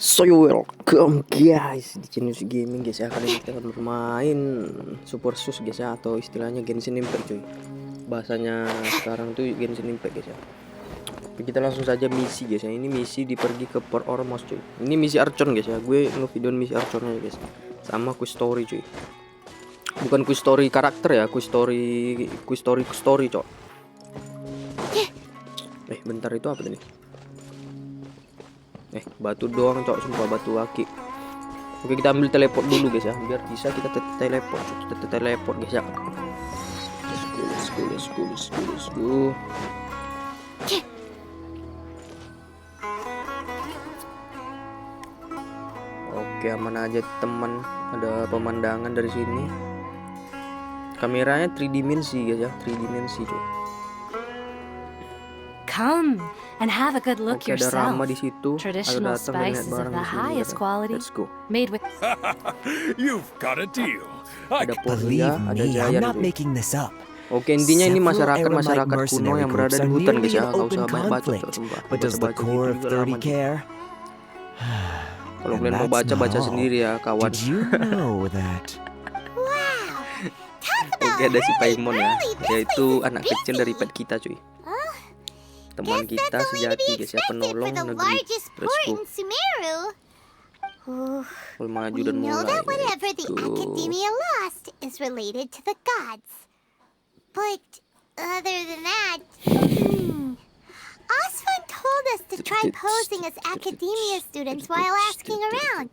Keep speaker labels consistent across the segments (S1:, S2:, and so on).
S1: So welcome guys di channel YUDIS Gaming guys ya. Kali ini kita akan bermain Super Sus guys ya, atau istilahnya Genshin Impact cuy. Bahasanya sekarang tuh Genshin Impact guys ya. Kita langsung saja misi guys ya. Ini misi pergi ke Port Ormos cuy. Ini misi Archon guys ya. Gue ngevideoin misi Archonnya guys. Sama quiz story cuy. Bukan quiz story karakter ya, quiz story cok. Bentar, itu apa tadi? Batu doang cok, sumpah batu aki. Oke, kita ambil teleport dulu guys ya, biar bisa kita teleport. Kita teleport guys ya. Let's go. Oke, aman aja teman. Ada pemandangan dari sini. Kameranya 3 dimensi guys ya, 3 dimensi cuy.
S2: Come and have a good look yourself.
S1: Ada Rama di situ.
S2: Traditional spices of the highest quality, made with.
S3: You've got a deal.
S1: Ada Polia, ada Giant.
S4: I'm not making this up.
S1: Oke, intinya ini masyarakat kuno yang berada di hutan guys ya. Nggak usah banyak baca.
S4: But does the core of 30 care?
S1: Kalau kalian mau baca sendiri ya kawan.
S4: Did you know that?
S1: Oke, ada si Paimon ya, yaitu anak kecil dari pet kita cuy. Teman kita sejati guys ya, penolong negeri.
S5: Sumeru.
S1: Maju dan mulai.
S5: That whatever the academia lost is related to the gods. But other than that, Osvan told us to try posing as academia students while asking around.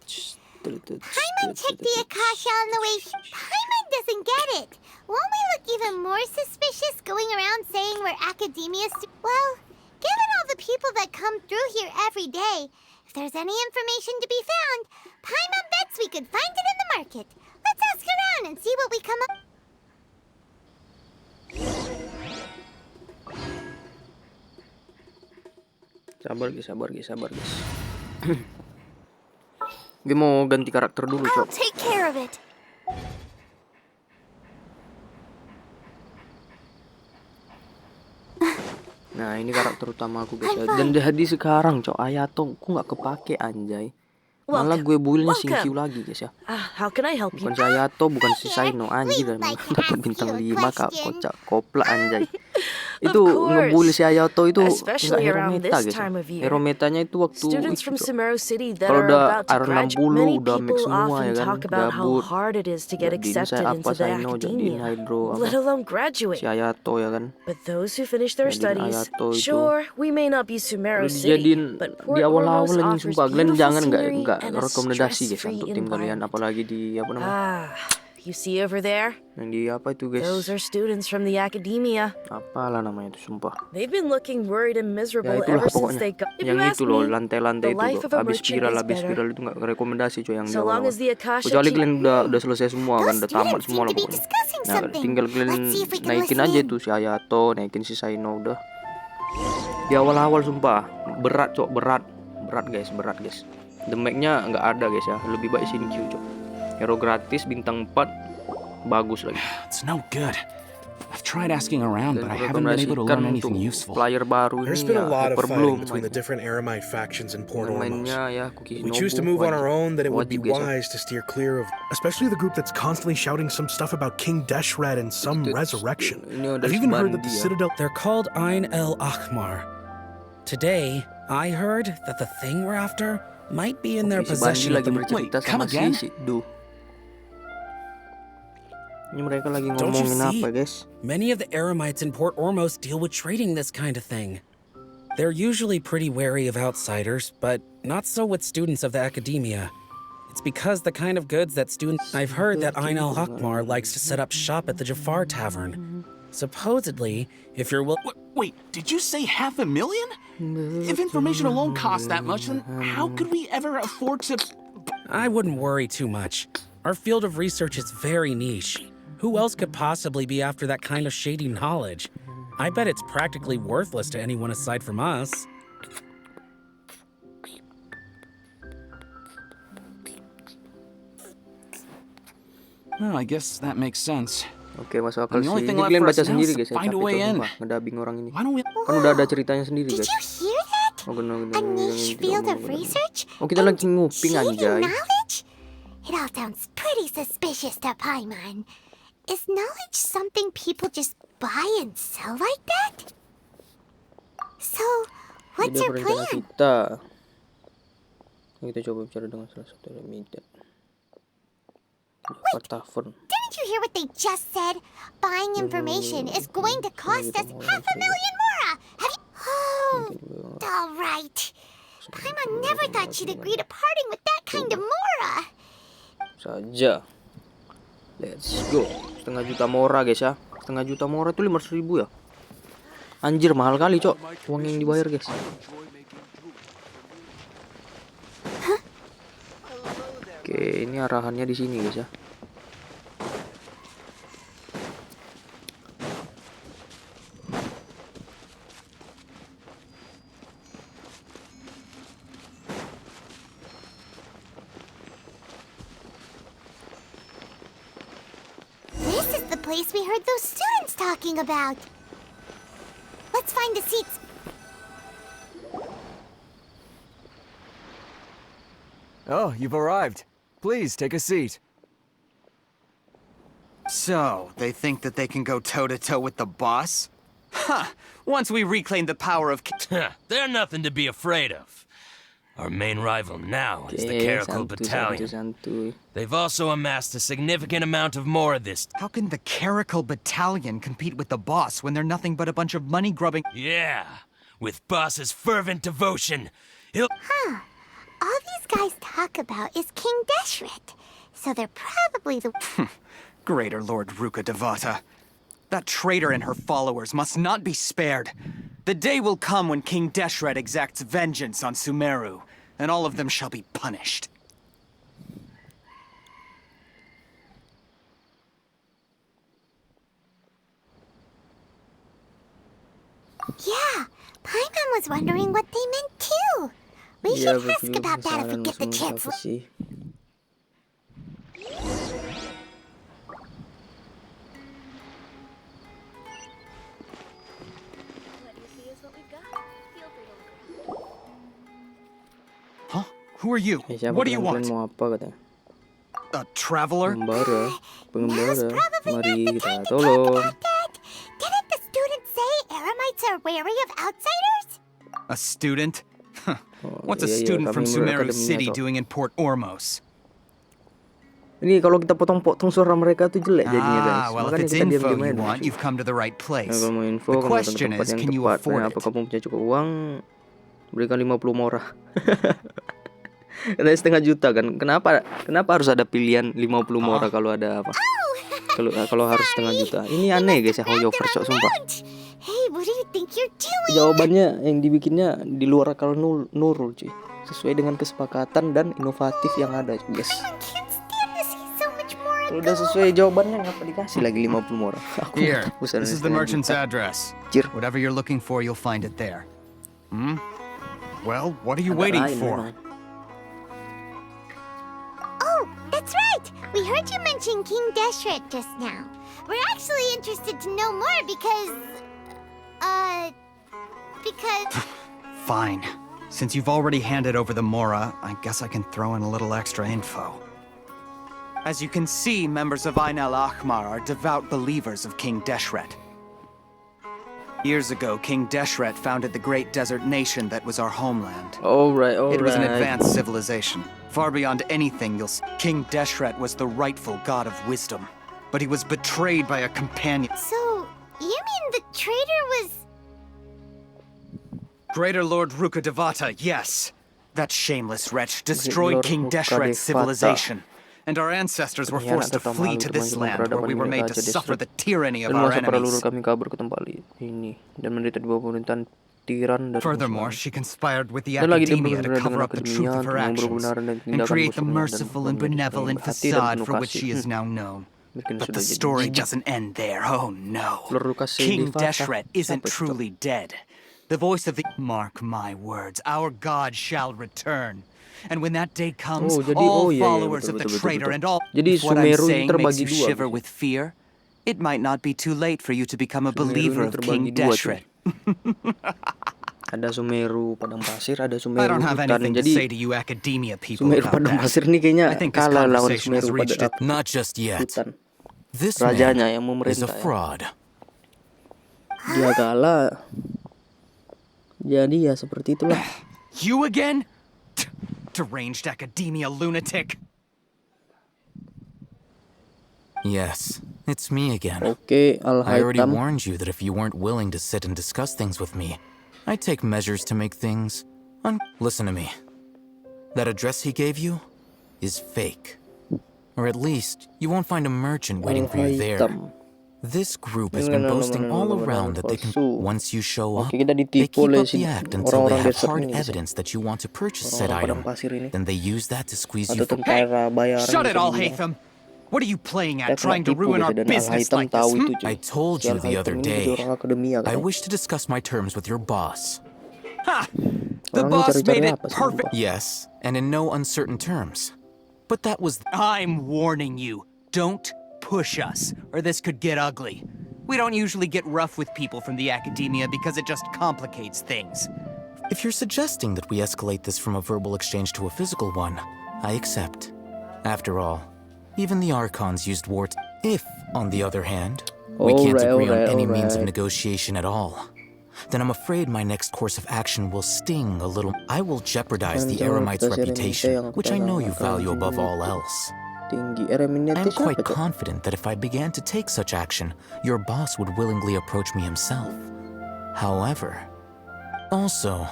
S5: Paimon checked the Akasha on the way. Paimon doesn't get it. Won't we look even more suspicious going around saying we're academia Well, given all the people that come through here every day, if there's any information to be found, Paimon bets we could find it in the market. Let's ask around and see what we come up.
S1: Sabar guys. Gue mau ganti karakter dulu,
S5: I'll
S1: cok.
S5: take care of it.
S1: Nah, ini karakter utama aku guys ya. Dan jadi sekarang, cok, Ayato aku nggak kepake anjay. Malah gue buildnya Singkyu lagi guys ya.
S2: How can I help you?
S1: Bukan si Ayato, bukan si Saino, anjir dan dapat bintang 5 kak, kocak kopla anjay. Itu ngebully si Ayato itu nggak hero meta guys ya. Hero metanya itu waktu
S2: Students from Sumeru City that
S1: kalau
S2: are
S1: udah
S2: about to
S1: Iron
S2: graduate, many
S1: 60 udah mix
S2: people
S1: semua ya
S2: often
S1: kan,
S2: talk about how
S1: gabut.
S2: hard it is to get
S1: Jadiin
S2: accepted
S1: saya
S2: into the
S1: Saino, jadiin
S2: academia,
S1: Hydro,
S2: let alone graduate.
S1: si Ayato ya kan.
S2: But those who finish their
S1: Jadiin
S2: studies,
S1: Ayato itu.
S2: sure, we may not be Sumeru
S1: Terus
S2: City,
S1: jadiin
S2: but
S1: di
S2: Port
S1: awal-awal
S2: Ormos
S1: ini
S2: offers
S1: sumpah kalian
S2: beautiful
S1: jangan
S2: scenery
S1: nggak
S2: and a
S1: rekomendasi guys
S2: stress-free
S1: untuk tim kalian,
S2: environment.
S1: apalagi di apa namanya,
S2: You see over there?
S1: yang di apa itu guys,
S2: Those are students from the academia.
S1: apalah namanya itu sumpah.
S2: They've been looking worried and
S1: Ya
S2: miserable
S1: itulah
S2: ever since
S1: pokoknya.
S2: they got. If
S1: Yang
S2: you ask
S1: itu loh,
S2: me,
S1: lantai-lantai
S2: the
S1: itu
S2: life
S1: loh.
S2: of a
S1: Habis
S2: merchant is better.
S1: itu nggak rekomendasi cuy yang di
S2: So long
S1: awal-awal.
S2: as the Akasha
S1: Kecuali
S2: keep-
S1: kalian udah selesai semua kan,
S5: Those
S1: udah tamat
S5: students
S1: semua
S5: seem
S1: lah
S5: to be
S1: pokoknya.
S5: discussing
S1: Nah,
S5: something.
S1: tinggal kalian
S5: Let's see if we can
S1: naikin
S5: listen
S1: aja
S5: in.
S1: tuh si Ayato, naikin si Saino udah. Di awal-awal sumpah berat cok, berat guys. Damage-nya nggak ada guys ya, lebih baik Singkyu cok. Hero gratis bintang 4 bagus lagi.
S3: It's no good. I've tried asking around,
S1: Dan
S3: but I haven't been able to
S1: rekomendasikan
S3: learn
S1: untuk
S3: anything useful.
S1: player baru
S6: There's
S1: ini
S6: been
S1: ya,
S6: a lot of
S1: Hyper
S6: fighting
S1: Bloom
S6: between the different Aramite factions in Port Ormos.
S1: mainnya ya, Kuki
S6: We choose to move on our own, then it would be
S1: wajib guys ya.
S6: wise to steer clear of, especially the group that's constantly shouting some stuff about King Deshret and some resurrection.
S1: Ini ada
S6: I've even heard that the
S1: Subandi ya.
S6: Citadel.
S7: They're called Ain el Akhmar. Today, I heard that the thing we're after might be in their
S1: Si Bandi
S7: possession at
S1: lagi
S7: the
S1: bercerita
S3: come
S1: sama
S3: again?
S1: si Du. Ini mereka lagi
S7: Don't you
S1: ngomongin
S7: see?
S1: apa guys?
S7: Many of the Aramites in Port Ormos deal with trading this kind of thing. They're usually pretty wary of outsiders, but not so with students of the academia. It's because the kind of goods that students... I've heard that Ain el Akhmar likes to set up shop at the Jafar Tavern. Supposedly, if you're
S3: Wait, did you say 500,000? If information alone costs that much, then how could we ever afford to...
S7: I wouldn't worry too much. Our field of research is very niche. Who else could possibly be after that kind of shady knowledge? I bet it's practically worthless to anyone aside from us.
S3: Well, I guess that makes sense.
S1: Oke, masuk akal
S3: And the
S1: sih.
S3: only thing
S1: Ini
S3: left
S1: kalian
S3: for
S1: baca
S3: us now
S1: sendiri
S3: is to
S1: guys ya,
S3: find a
S1: capek
S3: way
S1: cok,
S3: in.
S1: sumpah, ngedabing orang ini.
S3: Why don't we...
S1: Kan udah ada ceritanya sendiri
S5: Did
S1: guys.
S5: you hear that?
S1: Oh,
S5: A niche field of research
S1: Oh, kita lagi nguping
S5: Cheating
S1: anjay.
S5: knowledge? It all sounds pretty suspicious to Paimon. Is knowledge something people just buy and sell like that? So, what's
S1: Ide
S5: your
S1: perencana
S5: plan?
S1: kita. Kita coba bicara dengan salah satu remida. Tavern.
S5: Didn't you hear what they just said? Buying information is going to cost us 500,000 mora. Have you? Oh, all right. Paimon never thought she'd agree to parting with that kind of mora.
S1: Saja. Let's go. 1,5 juta mora guys ya. 1,5 juta mora itu 500.000 ya. Anjir mahal kali cok uang yang dibayar guys. Oke ini arahannya di sini guys ya.
S5: This is the place we heard those students talking about. Let's find the seats.
S8: Oh, you've arrived. Please take a seat.
S9: So, they think that they can go toe-to-toe with the boss? Ha! Once we reclaim the power of...
S10: They're nothing to be afraid of. Our main rival now is the
S1: Oke,
S10: Caracal
S1: santuy,
S10: Battalion.
S1: santuy.
S10: They've also amassed a significant amount of more of this.
S9: How can the Caracal Battalion compete with the boss when they're nothing but a bunch of money-grubbing...
S10: Yeah, with boss's fervent devotion, he'll...
S5: All these guys talk about is King Deshret. So they're probably the...
S9: Greater Lord Ruka Devata. That traitor and her followers must not be spared. The day will come when King Deshret exacts vengeance on Sumeru, and all of them shall be punished.
S5: Yeah, Paimon was wondering what they meant too. We
S1: Iya,
S5: should ask
S1: betul,
S5: about that if we
S1: penasaran
S5: get the
S1: maksudnya
S5: chance.
S1: apa sih?
S9: Huh? Who are you?
S1: Siapa
S9: What do you
S1: kalian
S9: want?
S1: mau apa katanya?
S9: A traveler?
S1: Pengembara,
S5: Most
S1: pengembara.
S5: probably
S1: Mari
S5: not the
S1: kita
S5: time to talk
S1: tolong.
S5: about that. Didn't the students say Eremites are wary of outsiders?
S9: A student? Huh. What's a
S1: iya,
S9: student from
S1: kami
S9: Sumeru
S1: berakademinya,
S9: City
S1: Tok.
S9: doing in Port Ormos?
S1: Ini kalau kita potong-potong suara mereka tuh jelek jadinya guys.
S9: Ah, well, if
S1: Makanya
S9: it's
S1: kita
S9: info
S1: diam-diam
S9: you
S1: aja.
S9: want, you've come to the right
S1: Nah,
S9: place.
S1: kalau mau info,
S9: The
S1: kamu datang ke
S9: question
S1: tempat
S9: is,
S1: yang
S9: can you
S1: tepat.
S9: afford
S1: Nah,
S9: it?
S1: apa kamu punya cukup uang? Berikan 50 mora. Ada 1,5 juta kan? Kenapa harus ada pilihan 50 mora kalau ada apa? Kalau harus 1,5 juta. Ini aneh guys ya, Hoyo Vercok sumpah.
S5: Hey, what do you think you're doing?
S1: Jawabannya yang dibikinnya di luar akal nurul cuy. Sesuai dengan kesepakatan dan inovatif yang ada guys.
S5: I can't stand to see so much more.
S1: Kalau udah sesuai jawabannya ngapa dikasih lagi 50 mora? Aku
S9: Here,
S1: bosan
S9: this is the
S1: 1,5
S9: merchant's
S1: juta.
S9: address.
S1: Jir.
S9: Whatever you're looking for, you'll find it there. Hmm? Well, what are you
S1: Agak
S9: waiting
S1: lain
S9: for?
S1: memang.
S5: Oh, that's right. We heard you mention King Deshret just now. We're actually interested to know more because...
S9: Fine. Since you've already handed over the Mora, I guess I can throw in a little extra info. As you can see, members of Ain al-Ahmar are devout believers of King Deshret. Years ago, King Deshret founded the great desert nation that was our homeland.
S1: Alright.
S9: It was an advanced civilization, far beyond anything you'll see. King Deshret was the rightful god of wisdom, but he was betrayed by a companion.
S5: So, you mean the traitor was...
S9: Greater Lord Ruka Devata, yes. That shameless wretch destroyed
S1: Lord
S9: King
S1: Ruka
S9: Deshret's
S1: Devata.
S9: civilization, and our ancestors were forced to flee to this land where we were made to suffer the tyranny of
S1: Dan
S9: our
S1: masa para leluhur
S9: enemies.
S1: kami kabur ke tempat ini dan menderita di bawah pemerintahan tiran dan
S9: Furthermore,
S1: musuh.
S9: she conspired with the
S1: Dan lagi dia
S9: academia to
S1: bekerja
S9: cover
S1: dengan
S9: up the truth
S1: akademia
S9: of her
S1: untuk
S9: actions
S1: memperbenaran dan
S9: and
S1: tindakan
S9: create the
S1: musuhnya dan
S9: merciful and
S1: menjadi
S9: benevolent
S1: hati dan
S9: facade
S1: penuh
S9: for which
S1: kasih.
S9: she is now known.
S1: Bikin
S9: But
S1: sudah
S9: the
S1: jadi
S9: story
S1: jijik.
S9: doesn't end there. Oh no.
S1: Lord Ruka
S9: King
S1: Devata.
S9: Deshret isn't
S1: Sampai
S9: truly dead. The voice of the... Mark my words, our god shall return. And when that day comes,
S1: Oh, jadi-
S9: all
S1: oh, iya, iya,
S9: followers
S1: betul,
S9: of the
S1: betul,
S9: traitor
S1: betul.
S9: and all...
S1: Jadi
S9: If what I'm
S1: Sumeru ini
S9: saying makes
S1: terbagi
S9: you
S1: dua,
S9: shiver
S1: gitu.
S9: with fear, it might not be too late for you to become a
S1: Sumeru
S9: believer
S1: ini
S9: of
S1: terbagi
S9: King
S1: dua, cuy.
S9: Deshret.
S1: Ada Sumeru padang pasir, ada
S9: I
S1: Sumeru
S9: don't have
S1: hutan.
S9: anything to
S1: Jadi
S9: say to you academia people
S1: Sumeru
S9: about
S1: padang
S9: that.
S1: pasir nih kayaknya
S9: I think this
S1: kalah lawan
S9: conversation has
S1: Sumeru
S9: reached
S1: pada
S10: Not just yet.
S1: hutan.
S10: This
S1: Rajanya
S10: man
S1: yang
S10: is a
S1: memerintah ya.
S10: fraud.
S1: Dia kalah. Jadi ya seperti itulah.
S9: You again? Deranged academia lunatic.
S10: Yes, it's me again.
S1: Oke,
S10: I already
S1: Al-Haytham.
S10: warned you that if you weren't willing to sit and discuss things with me, I'd take measures to make things Listen to me. That address he gave you is fake. Or at least, you won't find a merchant waiting for you there.
S1: Al-Haytham.
S10: This group has been boasting all around that they can... Once you show up,
S1: Oke, kita
S10: they
S1: ditipu
S10: keep
S1: oleh
S10: up
S1: si
S10: the act until they
S1: orang-orang
S10: have
S1: desert
S10: hard
S1: ini, guys.
S10: evidence that you want to purchase said
S1: Orang-orang
S10: item.
S1: padang pasir ini.
S10: Then they use that to squeeze you
S1: Atau
S10: for...
S1: tentara bayaran.
S9: Shut it,
S1: bisa
S9: all
S1: dibilang.
S9: Haytham. What are you playing
S1: Kita
S9: at, trying
S1: kena
S9: to
S1: tipu,
S9: ruin
S1: guys,
S9: our
S1: dan
S9: business
S1: Al-Haytham
S9: like
S1: tahu
S9: this?
S1: itu, cuy.
S10: I told
S1: Si
S10: you the
S1: Al-Haytham
S10: other
S1: ini
S10: day,
S1: jadi orang akademia,
S10: I
S1: kan?
S10: wish to discuss my terms with your boss.
S9: Ha! The
S1: Orangnya
S9: boss
S1: cari-cari
S9: made it
S1: apa sih,
S9: perfect.
S10: Yes, and in no uncertain terms. But that was...
S9: I'm warning you. Don't push us, or this could get ugly. We don't usually get rough with people from the academia because it just complicates things.
S10: If you're suggesting that we escalate this from a verbal exchange to a physical one, I accept. After all, even the Archons used words. If, on the other hand, we can't agree on any means of negotiation at all, then I'm afraid my next course of action will sting a little. I will jeopardize the Eremites' reputation, which I know you value above all else.
S1: Tinggi.
S10: I am
S1: Eremite
S10: quite
S1: siapa, Cok?
S10: confident that if I began to take such action, your boss would willingly approach me himself. However, also,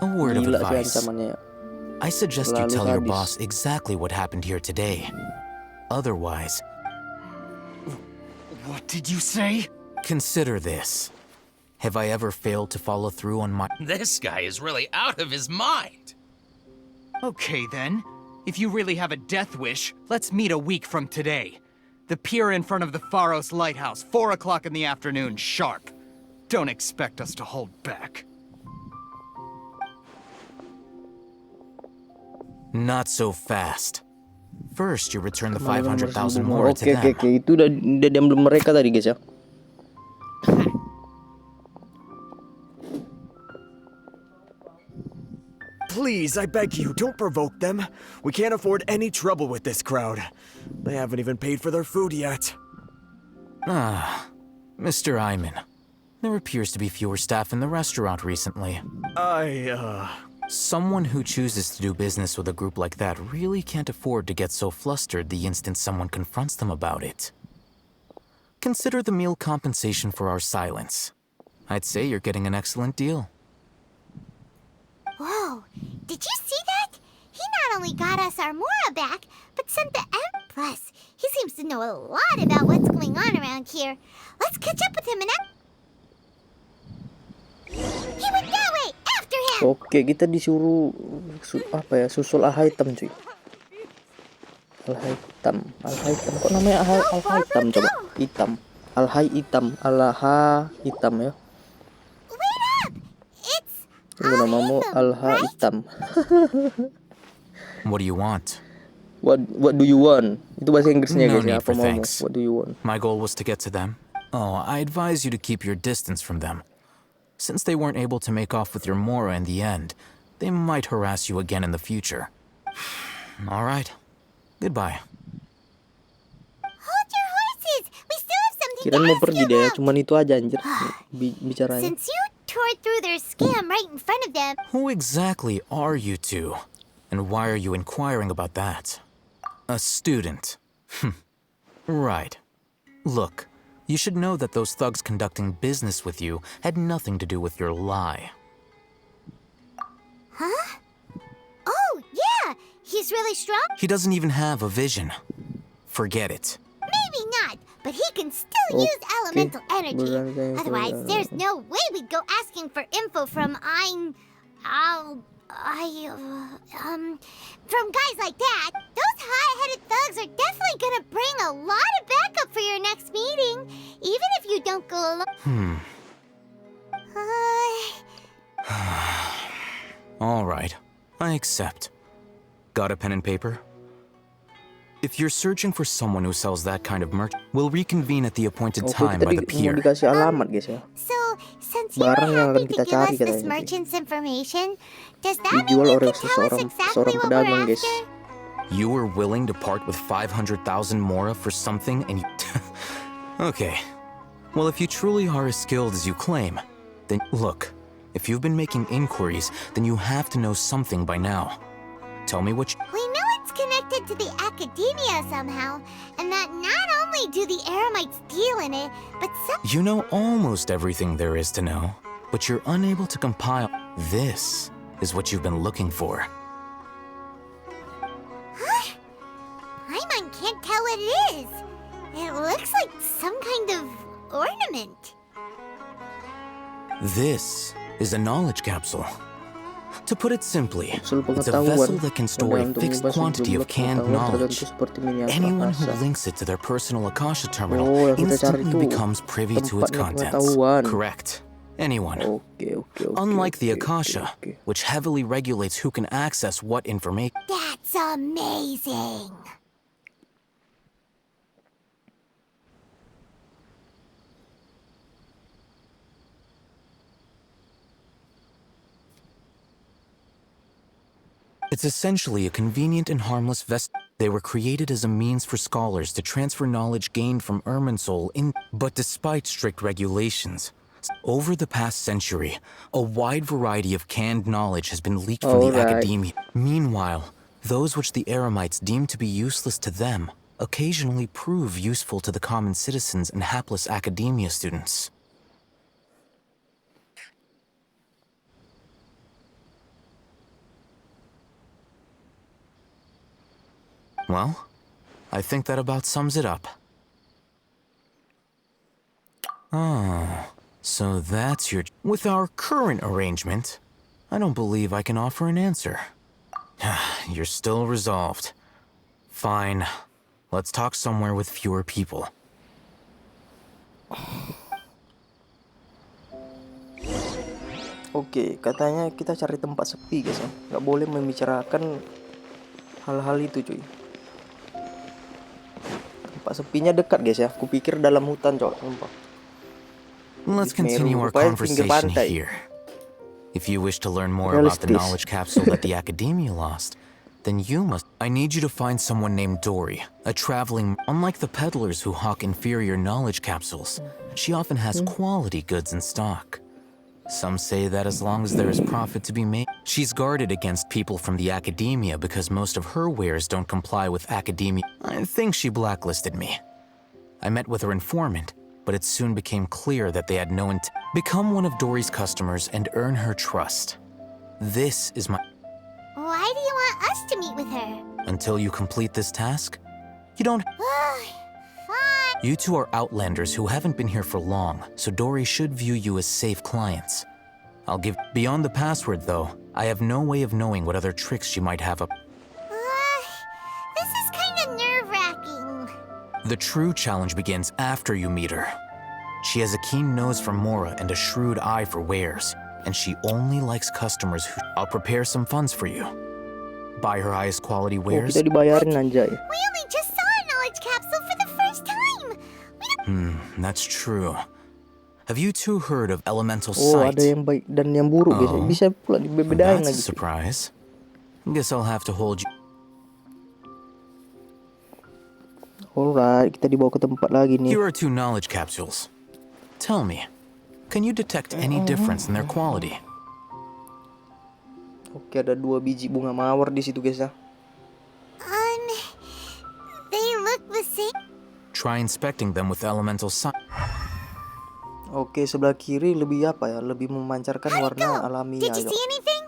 S10: a word of
S1: Gila sih
S10: advice.
S1: ancamannya ya.
S10: I suggest you
S1: Terlalu
S10: tell your
S1: sadis.
S10: boss exactly what happened here today. Otherwise,
S9: What did you say?
S10: consider this. Have I ever failed to follow through on my... This guy is really out of his mind.
S9: Okay then. If you really have a death wish, let's meet a week from today. The pier in front of the Pharos Lighthouse, 4 o'clock in the afternoon, sharp. Don't expect us to hold back.
S10: Not so fast. First, you return the 500,000 more to
S1: Oke,
S10: them.
S1: oke. Itu udah diambil mereka tadi, guys ya.
S8: Please, I beg you, don't provoke them. We can't afford any trouble with this crowd. They haven't even paid for their food yet.
S10: Ah, Mr. Iman. There appears to be fewer staff in the restaurant recently. Someone who chooses to do business with a group like that really can't afford to get so flustered the instant someone confronts them about it. Consider the meal compensation for our silence. I'd say you're getting an excellent deal.
S5: Whoa, did you see that? He not only got us our Mora back, but sent the Plus, he seems to know a lot about what's going on around here. Let's catch up with him and he went that way! After him!
S1: Oke, kita disuruh susul Al-Haytham, cuy. Al-Haytham. Kok namanya Al-Haytham coba? Hitam. Al-Haytham ya.
S5: Wait up! It's
S1: Tunggu, namamu Al-Haytham.
S10: What do you want?
S1: What do you want? Itu bahasa Inggrisnya,
S10: No
S1: guys ya.
S10: need for
S1: Apa maumu?
S10: thanks.
S1: What do you want?
S10: My goal was to get to them. Oh, I advise you to keep your distance from them. Since they weren't able to make off with your Mora in the end, they might harass you again in the future. All right. Goodbye.
S5: Hold your horses! We still have something
S1: Kirain
S5: to
S1: mau
S5: ask
S1: pergi
S5: you
S1: deh,
S5: about.
S1: cuman itu aja anjir bicaranya.
S5: Since you tore through their scam right in front of them,
S10: Who exactly are you two? And why are you inquiring about that? A student. Right. Look, you should know that those thugs conducting business with you had nothing to do with your lie.
S5: huh? Oh, yeah! He's really strong?
S10: He doesn't even have a vision. Forget it.
S5: Maybe not, but he can still use elemental energy. Otherwise, there's no way we'd go asking for info from from guys like that. Those high-headed thugs are definitely gonna bring a lot of backup for your next meeting, even if you don't go alone.
S10: All right. I accept. Got a pen and paper? If you're searching for someone who sells that kind of merch, we'll reconvene at the appointed
S1: Oke,
S10: time
S1: kita
S10: by the
S1: mau
S10: pier.
S1: dikasih alamat, guys ya.
S5: So since you
S1: barang
S5: were
S1: yang akan
S5: happy to
S1: kita
S5: give
S1: cari
S5: us this
S1: katanya.
S5: merchant's information, does that mean
S1: Dijual
S5: you
S1: oleh
S5: can tell us
S1: seorang
S5: exactly what we're
S1: pedagang, guys.
S5: after?
S10: You were willing to part with 500,000 mora for something and you... Okay. Well, if you truly are as skilled as you claim, then look, if you've been making inquiries, then you have to know something by now. Tell me what you...
S5: We know it's connected to the academia somehow, and that not only do the Eremites deal in it, but some...
S10: You know almost everything there is to know, but you're unable to compile... This is what you've been looking for.
S5: Paimon can't tell what it is. It looks like some kind of ornament.
S10: This is a knowledge capsule. To put it simply,
S1: Kapsul
S10: it's a vessel
S1: pengetahuan.
S10: that can store a
S1: Untuk
S10: fixed
S1: mengubah
S10: quantity of
S1: sejumlah
S10: canned
S1: pengetahuan
S10: knowledge.
S1: tertentu seperti miniatur
S10: Anyone who
S1: Akasha.
S10: links it to their personal Akasha terminal
S1: Oh, yang kita cari
S10: instantly
S1: itu
S10: becomes privy to its
S1: tempatnya
S10: contents.
S1: pengetahuan.
S10: Correct. Anyone.
S1: Okay.
S10: Unlike the
S1: okay,
S10: Akasha,
S1: okay.
S10: which heavily regulates who can access what information.
S5: That's amazing.
S10: It's essentially a convenient and harmless vest. They were created as a means for scholars to transfer knowledge gained from Irminsul in. But despite strict regulations, over the past century, a wide variety of canned knowledge has been leaked from the
S1: Alright.
S10: academia. Meanwhile, those which the Eremites deem to be useless to them occasionally prove useful to the common citizens and hapless academia students. Well, I think that about sums it up. Oh, so that's your... With our current arrangement, I don't believe I can offer an answer. You're still resolved. Fine. Let's talk somewhere with fewer people.
S1: Oke, katanya kita cari tempat sepi guys ya. Nggak boleh membicarakan hal-hal itu cuy. Tempat sepinya dekat guys ya. Kupikir dalam hutan cok. Sumpah.
S10: Let's continue our
S1: Rupanya pinggir
S10: conversation
S1: pantai.
S10: here. If you wish to learn more about the
S1: Realistis.
S10: knowledge capsule that the Academia lost, then you must... I need you to find someone named Dory, a traveling... Unlike the peddlers who hawk inferior knowledge capsules, she often has quality goods in stock. Some say that as long as there is profit to be made, she's guarded against people from the Academia because most of her wares don't comply with Academia. I think she blacklisted me. I met with her informant, but it soon became clear that they had no intent. Become one of Dory's customers and earn her trust. This is my...
S5: Why do you want us to meet with her?
S10: Until you complete this task, you don't...
S5: Fine.
S10: You two are outlanders who haven't been here for long, so Dory should view you as safe clients. I'll give... Beyond the password, though, I have no way of knowing what other tricks she might have up.
S5: This is kind of nerve-wracking.
S10: The true challenge begins after you meet her. She has a keen nose for Mora and a shrewd eye for wares, and she only likes customers who... I'll prepare some funds for you. Buy her highest quality
S1: Oh,
S10: wares.
S1: kita dibayarin anjay.
S5: We only just saw a knowledge capsule for the first time.
S10: That's true. Have you two heard of elemental
S1: Oh,
S10: sight?
S1: ada yang baik dan yang buruk guys.
S10: Oh.
S1: Bisa pula dibedain
S10: That's a
S1: lagi.
S10: surprise. Guess I'll have to hold you.
S1: Alright, kita dibawa ke tempat lagi nih.
S10: Here are two knowledge capsules. Tell me, can you detect any difference in their quality?
S1: Oke, ada 2 biji bunga mawar di situ guys ya.
S5: They look the same.
S10: Try inspecting them with elemental sight.
S1: Oke, sebelah kiri lebih apa ya? Lebih memancarkan warna alaminya.
S5: Did you see anything?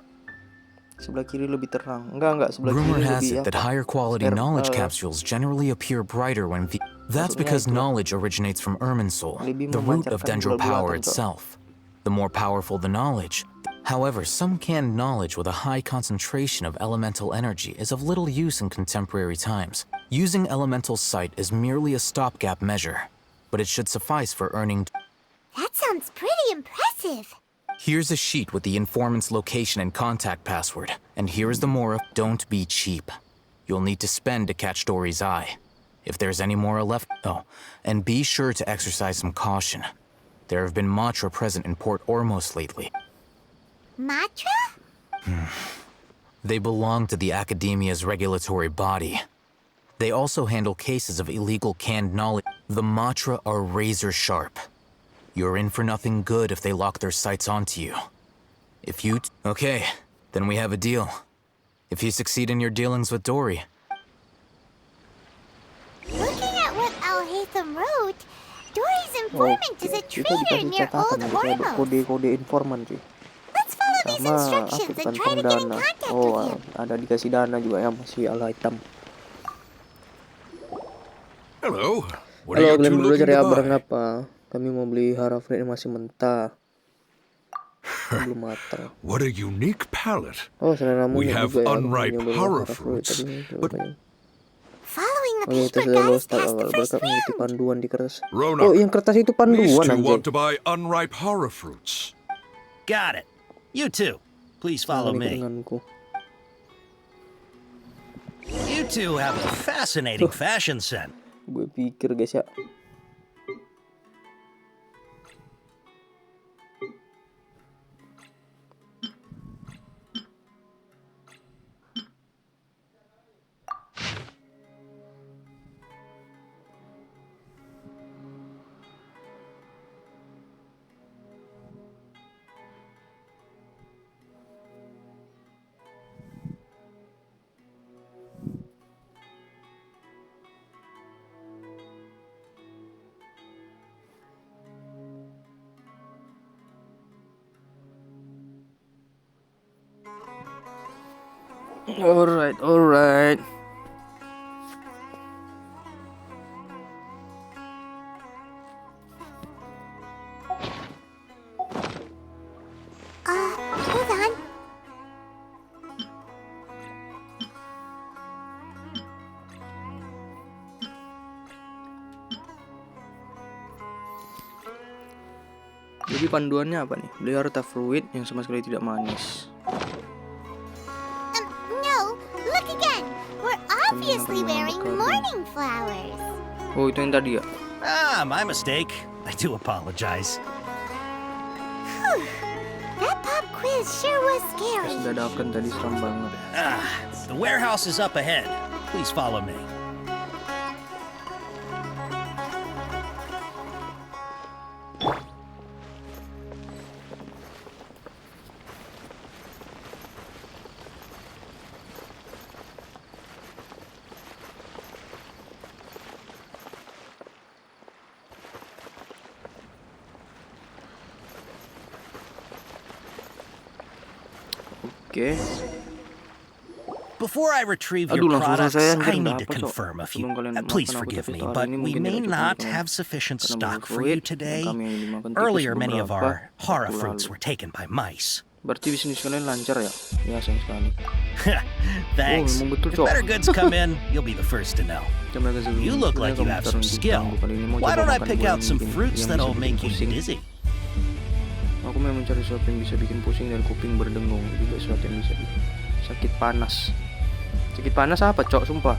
S1: Sebelah kiri lebih terang. Enggak, sebelah
S10: Rumor
S1: kiri
S10: has
S1: lebih
S10: it that higher quality knowledge capsules generally appear brighter when That's because knowledge originates from Irminsul, the root of Dendro power itself. The more powerful the knowledge. However, some canned knowledge with a high concentration of elemental energy is of little use in contemporary times. Using elemental sight is merely a stopgap measure, but it should suffice for earning.
S5: That sounds pretty impressive.
S10: Here's a sheet with the informant's location and contact password, and here's the Mora. Don't be cheap. You'll need to spend to catch Dory's eye. If there's any Mora left, and be sure to exercise some caution. There have been Matra present in Port Ormos lately.
S5: Matra?
S10: They belong to the Academia's regulatory body. They also handle cases of illegal canned knowledge. The Matra are razor sharp. You're in for nothing good if they lock their sights onto you. If you... Okay, then we have a deal. If you succeed in your dealings with Dory.
S5: Looking at what Al-Haytham wrote, Dory's informant is a trader near Old Ormos.
S1: Kode informan cuy.
S5: Let's follow these instructions and try to get in contact with him.
S1: Ada dikasih dana juga ya masih Al-Haytham.
S6: Hello. What
S1: Halo,
S6: are you
S1: kalian
S6: two
S1: berdua
S6: looking
S1: cari
S6: to
S1: barang
S6: buy?
S1: apa? Kami mau beli hara fruit yang masih mentah. Belum matang.
S6: What a unique palette.
S1: Oh, seleramu
S6: We have
S1: juga ya.
S6: unripe
S1: Nyoba
S6: horror
S1: hara fruit
S6: fruits,
S1: tadi.
S6: but-
S5: Following the
S1: Oh, itu
S5: paper
S1: sudah lo
S5: guys
S1: start
S5: past
S1: awal.
S5: the first
S1: Berkat mengikuti
S5: room.
S1: panduan di kertas.
S6: Ronak,
S1: Oh, yang kertas itu
S6: these
S1: panduan
S6: two
S1: anjay.
S6: want to buy unripe horror fruits.
S11: Got it. You too. Please follow
S1: Ini
S11: me.
S1: denganku.
S11: You two have a fascinating fashion sense.
S1: Gue pikir guys ya. Alright, alright.
S5: Hold on.
S1: Jadi panduannya apa nih? Beli harta fruit yang sama sekali tidak manis.
S5: No, look again. We're obviously wearing morning flowers.
S1: Oh, itu yang tadi ya?
S11: Ah, my mistake. I do apologize.
S5: Whew. That pop quiz sure was scary.
S1: Dadakan tadi seram banget.
S11: Ah, the warehouse is up ahead. Please follow me.
S1: Oke.
S11: Before I retrieve
S1: Aduh,
S11: your
S1: langsung
S11: products,
S1: selesai,
S11: I
S1: anjir,
S11: need to
S1: kenapa, Cok?
S11: confirm a few.
S1: Sebelum kalian
S11: Please
S1: makan, aku
S11: forgive
S1: kasih
S11: me,
S1: tahu,
S11: but
S1: hari ini
S11: we
S1: mungkin
S11: may
S1: tidak cukup
S11: not
S1: dengan-
S11: have sufficient
S1: karena
S11: stock
S1: beli
S11: for
S1: fruit,
S11: you today.
S1: kami yang dimakan tikus
S11: Earlier, many of
S1: beberapa
S11: our horror
S1: waktu
S11: fruits
S1: lalu.
S11: were taken by mice.
S1: Berarti bisnis kalian lancar ya? Ya, sayang sekali.
S11: Thanks.
S1: memang betul,
S11: If
S1: Cok.
S11: better goods come in, you'll be the first to know.
S1: Jam agak sebelum
S11: You look
S1: sebelumnya
S11: like you
S1: kamu
S11: have
S1: taruh
S11: some
S1: di
S11: skill.
S1: tangguh. Kali ini mau
S11: Why
S1: coba
S11: don't I
S1: makan
S11: pick
S1: buah
S11: out
S1: yang
S11: some
S1: bikin-
S11: fruits
S1: yang
S11: that'll
S1: bisa
S11: make
S1: bikin
S11: you
S1: pusing.
S11: dizzy?
S1: Aku memang mencari sesuatu yang bisa bikin pusing dan kuping berdengung. Juga sesuatu yang bisa bikin sakit panas. Sakit panas apa, Cok? Sumpah.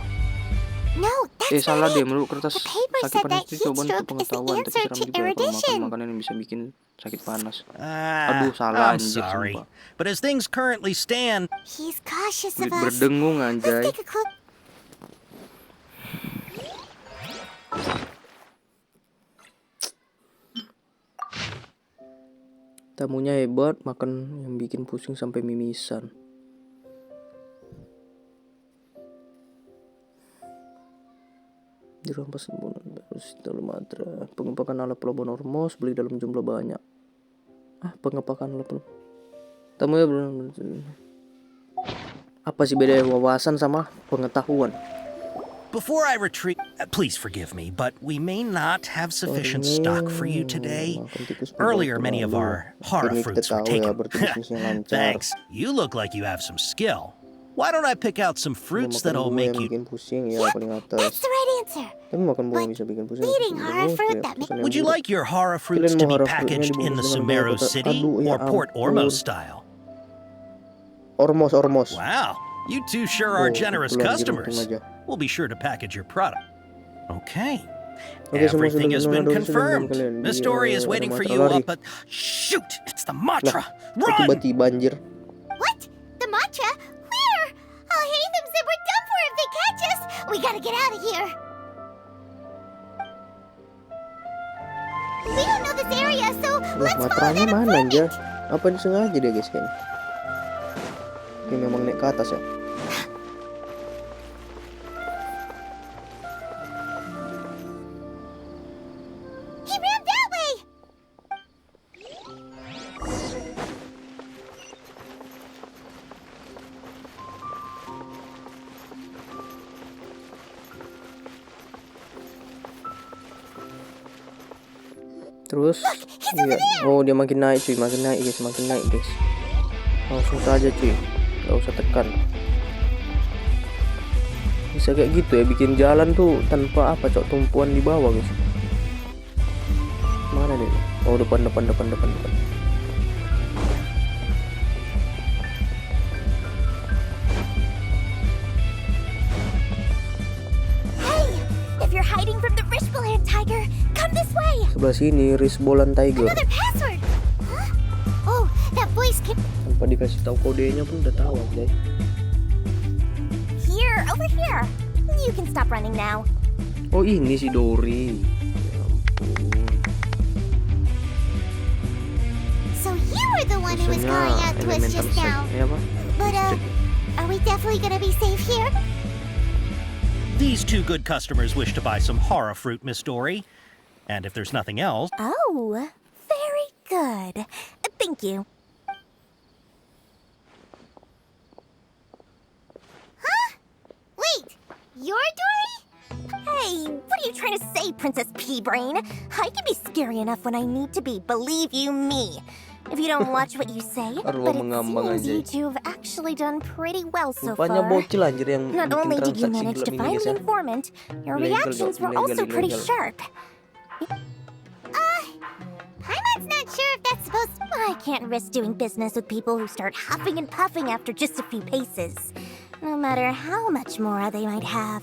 S5: No, that's
S1: Salah
S5: not
S1: deh,
S5: it.
S1: menurut kertas
S5: The paper
S1: sakit
S5: said
S1: panas
S5: that
S1: itu
S5: heat
S1: cobaan untuk
S5: stroke is the
S1: pengetahuan, tapi
S5: answer
S1: seram
S5: to
S1: juga ya kalau makan
S5: erudition.
S1: makanan yang bisa bikin sakit panas.
S11: Ah,
S1: Aduh, salah
S11: I'm
S1: anjir,
S11: sorry.
S1: sumpah.
S11: But as things currently stand,
S5: He's cautious of
S1: Kulit
S5: us.
S1: berdengung
S5: Let's
S1: anjay.
S5: take a closer.
S1: Tamunya hebat, makan yang bikin pusing sampai mimisan. Dirampas terus dalam matra. Pengepakan ala pelabuhan Ormos beli dalam jumlah banyak. Pengepakan ala pelabuhan. Tamunya belum. Apa sih beda wawasan sama pengetahuan?
S11: before I retreat, please forgive me, but we may not have sufficient stock for you today. Earlier, many of our horror fruits were taken. Thanks. You look like you have some skill. Why don't I pick out some fruits that'll make you...
S5: That's the right answer. Eating horror fruit that makes...
S11: Would you like your horror fruits to be packaged in the Sumeru city or Port Ormos style?
S1: Ormos.
S11: Wow, you two sure are generous customers. We'll be sure to package your product. Okay, Everything has been confirmed. The story is waiting for you up at... Shoot! It's the Matra! Run!
S1: Tiba-tiba anjir.
S5: What? The Matra? Where? I'll hate them said we're done for if they catch us. We gotta get out of here. We don't know this area, so let's follow
S1: Matranya
S5: that
S1: mana anjir?
S5: informant.
S1: Apa disengaja dia guys kayaknya? Oke, memang naik ke atas ya.
S5: He ran that way.
S1: Terus, iya. Oh dia makin naik cuy, makin naik guys, Langsung saja cuy, gak usah tekan. Bisa kayak gitu ya, bikin jalan tuh tanpa apa cok, tumpuan di bawah guys. Mana nih? Oh depan.
S5: Hey, if you're hiding from the Rishboland tiger, come this way.
S1: Sebelah sini, Rishboland Tiger.
S5: Another password. Huh? Oh, that voice came.
S1: Tanpa dikasih tahu kodenya pun udah tahu guys.
S5: Here, over here. You can stop running now.
S1: Oh ini si Dori. Ya ampun.
S5: So you were the one who was calling out to us just now.
S1: Ya, apa?
S5: But are we definitely gonna be safe here?
S11: These two good customers wish to buy some horror fruit, Miss Dory. And if there's nothing else...
S5: Oh, very good. Thank you. Huh? Wait, you're Dory? Hey, what are you trying to say, Princess Pea-Brain? I can be scary enough when I need to be, believe you me. If you don't watch what you say, but it seems you two have actually done pretty well so far.
S1: Bocil anjir yang
S5: Not
S1: bikin
S5: only did you
S1: transaksi
S5: manage to
S1: gelap ini,
S5: find
S1: guys,
S5: the
S1: ya.
S5: informant, your reactions were also pretty sharp. Paimon's not sure if that's supposed to... I can't risk doing business with people who start huffing and puffing after just a few paces. No matter how much more they might have.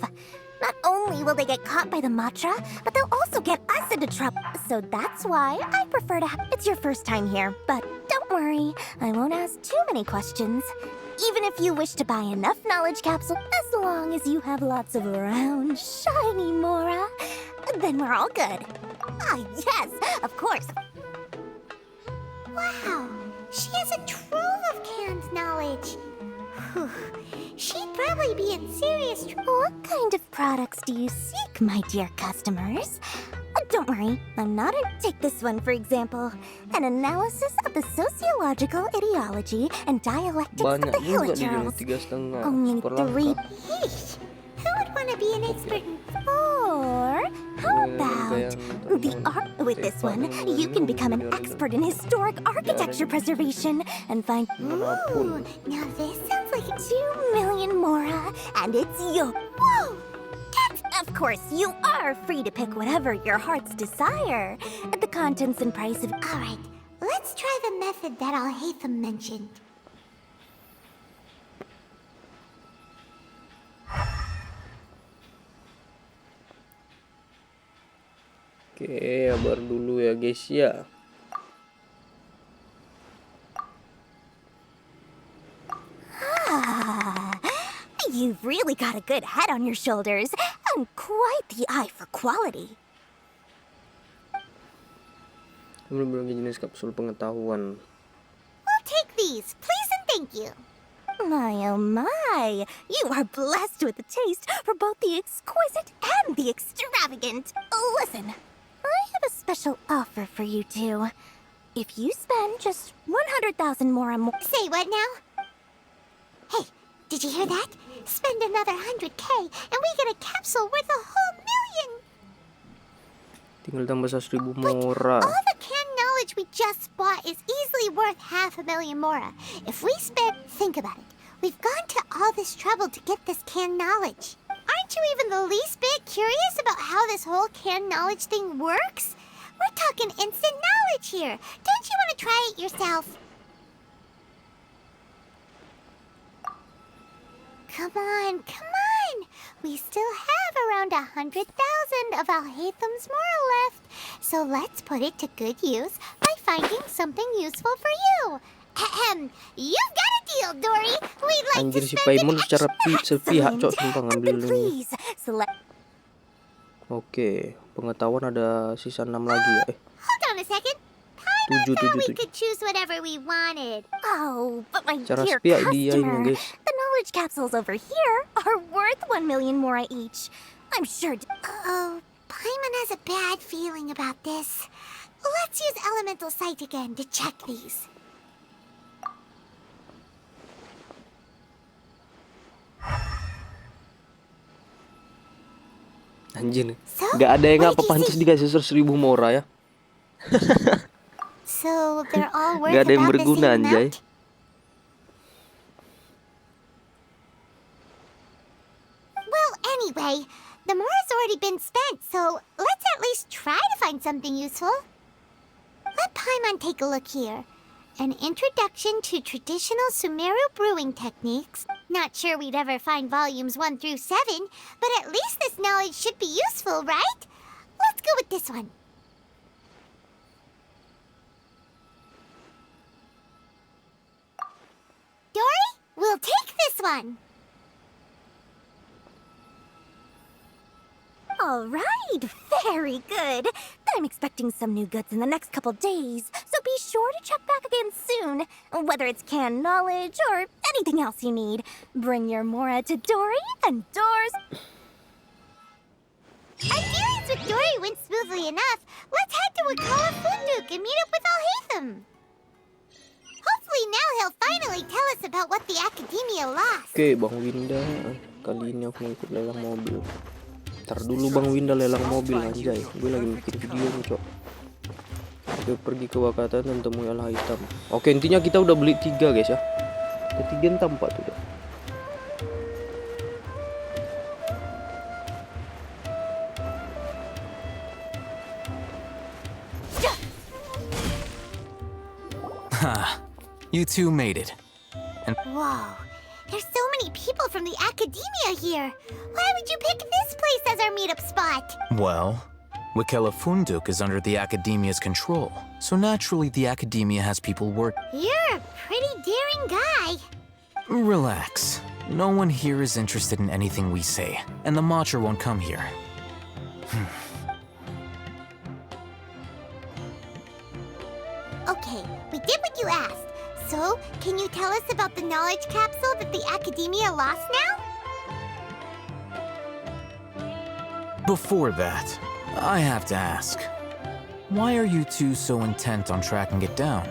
S5: Not only will they get caught by the Matra, but they'll also get us into trouble. So that's why I prefer to It's your first time here, but don't worry. I won't ask too many questions. Even if you wish to buy enough knowledge capsule, as long as you have lots of round, shiny Mora, then we're all good. Ah, yes, of course. Wow, she has a trove of canned knowledge. Whew. She'd probably be in serious trouble. What kind of products do you seek, my dear customers? Don't worry, I'm not take this one, for example. An analysis of the sociological ideology and dialectics of the Hillagers. Only 3 each. Who would want to be an expert in... Or how about the art? With this one, you can become an expert in historic architecture preservation and find... Ooh, now this sounds like 2 million Mora, and it's your... Whoa! That's... Of course, you are free to pick whatever your hearts desire. The contents and price of... All right, let's try the method that Al-Haytham mentioned.
S1: Oke, sabar dulu ya guys ya.
S5: You've really got a good head on your shoulders, and quite the eye for quality.
S1: Belum jenis kapsul pengetahuan.
S5: We'll take these, please and thank you. My oh my, you are blessed with a taste for both the exquisite and the extravagant. Listen, I have a special offer for you two. If you spend just 100,000 more... Say what now? Hey, did you hear that? Spend another 100K and we get a capsule worth a whole million!
S1: Tinggal tambah 100.000 Mora.
S5: All the canned knowledge we just bought is easily worth 500,000 Mora. If we spend... Think about it. We've gone to all this trouble to get this canned knowledge. Aren't you even the least bit curious about how this whole canned knowledge thing works? We're talking instant knowledge here. Don't you want to try it yourself? Come on, come on. We still have around 100,000 of Alhaitham's Mora left. So let's put it to good use by finding something useful for you. Ahem. You've got a deal, Dory. We'd like
S1: Anjir
S5: to
S1: si
S5: spend
S1: Paimon
S5: an
S1: secara
S5: extra
S1: sepihak cok
S5: excellent.
S1: sumpah ngambil
S5: Then
S1: ini.
S5: please select.
S1: Oke, pengetahuan ada sisa 6 lagi ya.
S5: Hold on a second. I
S1: 7
S5: thought we
S1: 7 7.
S5: could choose whatever we wanted. Oh, but my
S1: Cara
S5: dear
S1: sepihak dia ini
S5: customer,
S1: guys.
S5: the knowledge capsules over here are worth 1 million mora each. I'm sure. Oh, Paimon has a bad feeling about this. Let's use Elemental Sight again to check these.
S1: Anjir.
S5: So,
S1: Gak ada yang
S5: what
S1: apa
S5: did you
S1: pantas
S5: see?
S1: dikasih 100.000 mora ya.
S5: So they're all worth
S1: Gak ada yang
S5: about the same
S1: berguna anjay.
S5: amount? Well, anyway, the mora's already been spent, so let's at least try to find something useful. Let Paimon take a look here. An introduction to traditional Sumeru brewing techniques. Not sure we'd ever find volumes 1 through 7, but at least this knowledge should be useful, right? Let's go with this one. Dory, we'll take this one. All right, very good. I'm expecting some new goods in the next couple days, so be sure to check back again soon. Whether it's canned knowledge or anything else you need, bring your Mora to Dory and Doors. Our dealings with Dory went smoothly enough. Let's head to Wakala Funduk and meet up with Alhaitham. Hopefully now he'll finally tell us about what the Academia lost.
S1: Oke, Bang Winda, kali ini aku mau ikut lelang mobil. Ntar dulu Bang Winda lelang mobil anjay. Gue lagi bikin video nih, Cok. Oke, pergi ke Wakata dan temui Alhaitham. Oke, intinya kita udah beli 3 guys ya. Ketiga entah 4 udah.
S10: You two made it.
S5: Whoa, there's so many people from the Academia here. Why would you pick this place as our meetup spot?
S10: Well, Wakela Funduk is under the Academia's control, so naturally the Academia has people work.
S5: You're a pretty daring guy.
S10: Relax. No one here is interested in anything we say, and the Matcher won't come here.
S5: Okay, we did what you asked. So, can you tell us about the knowledge capsule that the Academia lost now?
S10: Before that, I have to ask, why are you two so intent on tracking it down?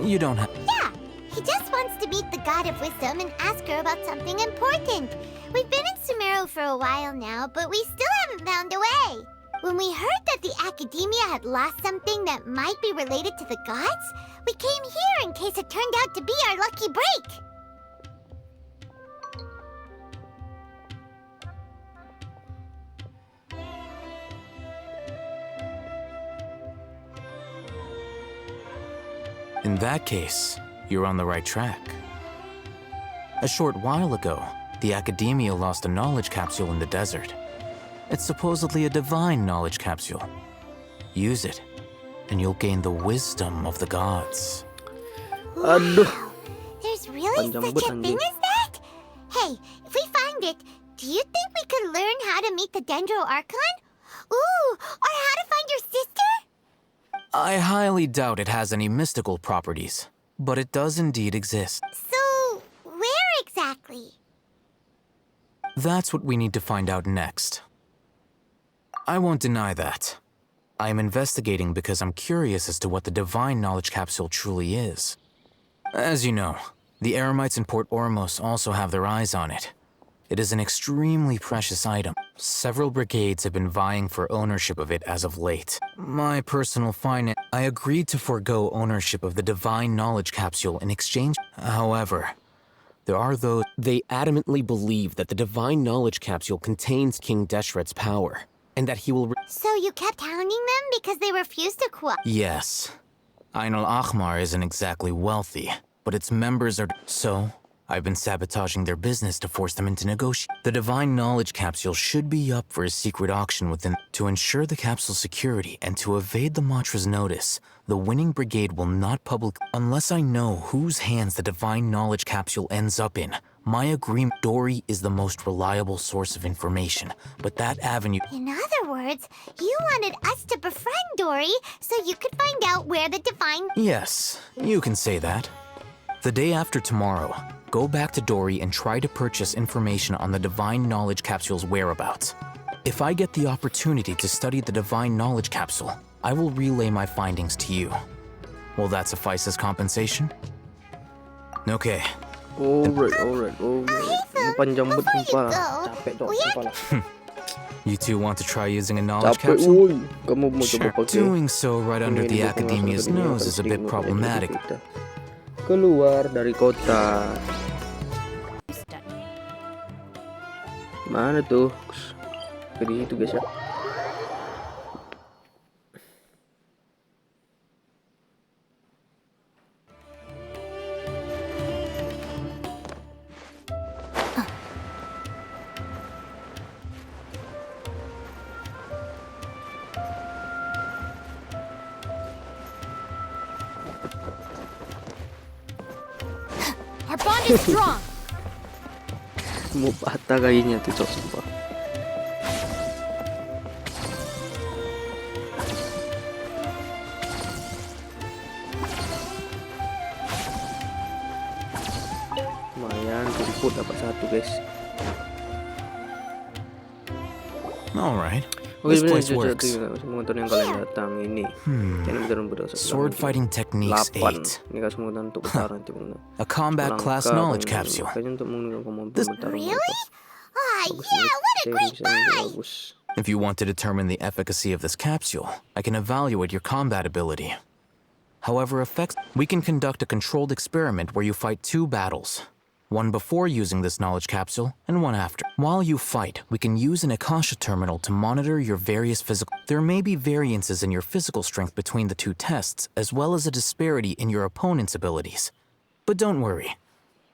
S10: You don't have...
S5: Yeah, he just wants to meet the God of Wisdom and ask her about something important. We've been in Sumeru for a while now, but we still haven't found a way. When we heard that the Academia had lost something that might be related to the gods, we came here in case it turned out to be our lucky break.
S10: In that case, you're on the right track. A short while ago, the Academia lost a knowledge capsule in the desert. It's supposedly a divine knowledge capsule. Use it, and you'll gain the wisdom of the gods.
S1: Aduh.
S5: There's really such a thing as that? Hey, if we find it, do you think we could learn how to meet the Dendro Archon? Ooh, or how to find your sister?
S10: I highly doubt it has any mystical properties, but it does indeed exist.
S5: So, where exactly?
S10: That's what we need to find out next. I won't deny that. I am investigating because I'm curious as to what the divine knowledge capsule truly is. As you know, the Eremites in Port Ormos also have their eyes on it. It is an extremely precious item. Several brigades have been vying for ownership of it as of late. My personal finance... I agreed to forego ownership of the divine knowledge capsule in exchange. However, there are those...
S12: They adamantly believe that the divine knowledge capsule contains King Deshret's power, and that he will...
S5: So you kept hounding them because they refused to cooperate?
S10: Yes. Ain al-Ahmar isn't exactly wealthy, but its members are... So, I've been sabotaging their business to force them into negotiation. The Divine Knowledge Capsule should be up for a secret auction within. To ensure the capsule's security and to evade the Matra's notice, the winning brigade will not unless I know whose hands the Divine Knowledge Capsule ends up in. My agreement, Dory is the most reliable source of information, but that avenue.
S5: In other words, you wanted us to befriend Dory so you could find out where the divine...
S10: Yes, you can say that. The day after tomorrow, go back to Dory and try to purchase information on the Divine Knowledge Capsule's whereabouts. If I get the opportunity to study the Divine Knowledge Capsule, I will relay my findings to you. Will that suffice as compensation? Okay.
S1: Alright. Ini panjang banget sumpah. Capek dong, sumpah lah.
S10: You two want to try using a knowledge
S1: Capek,
S10: capsule?
S1: woi. Kamu mau coba pakai?
S10: Doing so right under the academia's nose is a bit problematic.
S1: Keluar dari kota. Mana tuh? Jadi itu guys ya.
S2: Our bond is strong.
S1: Mau patah kayaknya tuh cok sumpah. Lumayan, rumput dapat satu guys.
S10: Alright.
S1: Oke,
S10: This place
S1: sebenarnya
S10: works.
S1: menonton yang kalian datang ini. Ini benar-benar
S10: Sword fighting techniques 8.
S1: Ini kan semua untuk bertarung itu benar.
S10: A combat class knowledge capsule.
S1: Kayaknya untuk menggunakan kemampuan bertarung.
S5: Really? Ah, yeah, what a great buy!
S10: If you want to determine the efficacy of this capsule, I can evaluate your combat ability. However we can conduct a controlled experiment where you fight 2 battles. One before using this knowledge capsule, and one after. While you fight, we can use an Akasha terminal to monitor your various physical... There may be variances in your physical strength between the 2 tests, as well as a disparity in your opponent's abilities. But don't worry.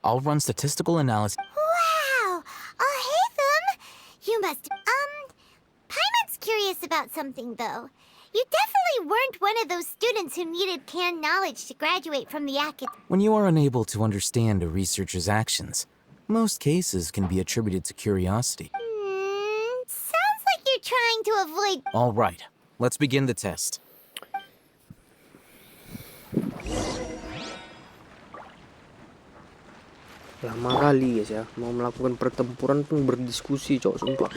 S10: I'll run statistical analysis...
S5: Wow! Oh, hey, Thum! You must... Paimon's curious about something, though. You definitely weren't one of those students who needed canned knowledge to graduate from the academy.
S10: When you are unable to understand a researcher's actions, most cases can be attributed to curiosity.
S5: Sounds like you're trying to avoid...
S10: All right, let's begin the test.
S1: Lama kali guys ya, mau melakukan pertempuran pun berdiskusi cok, sumpah.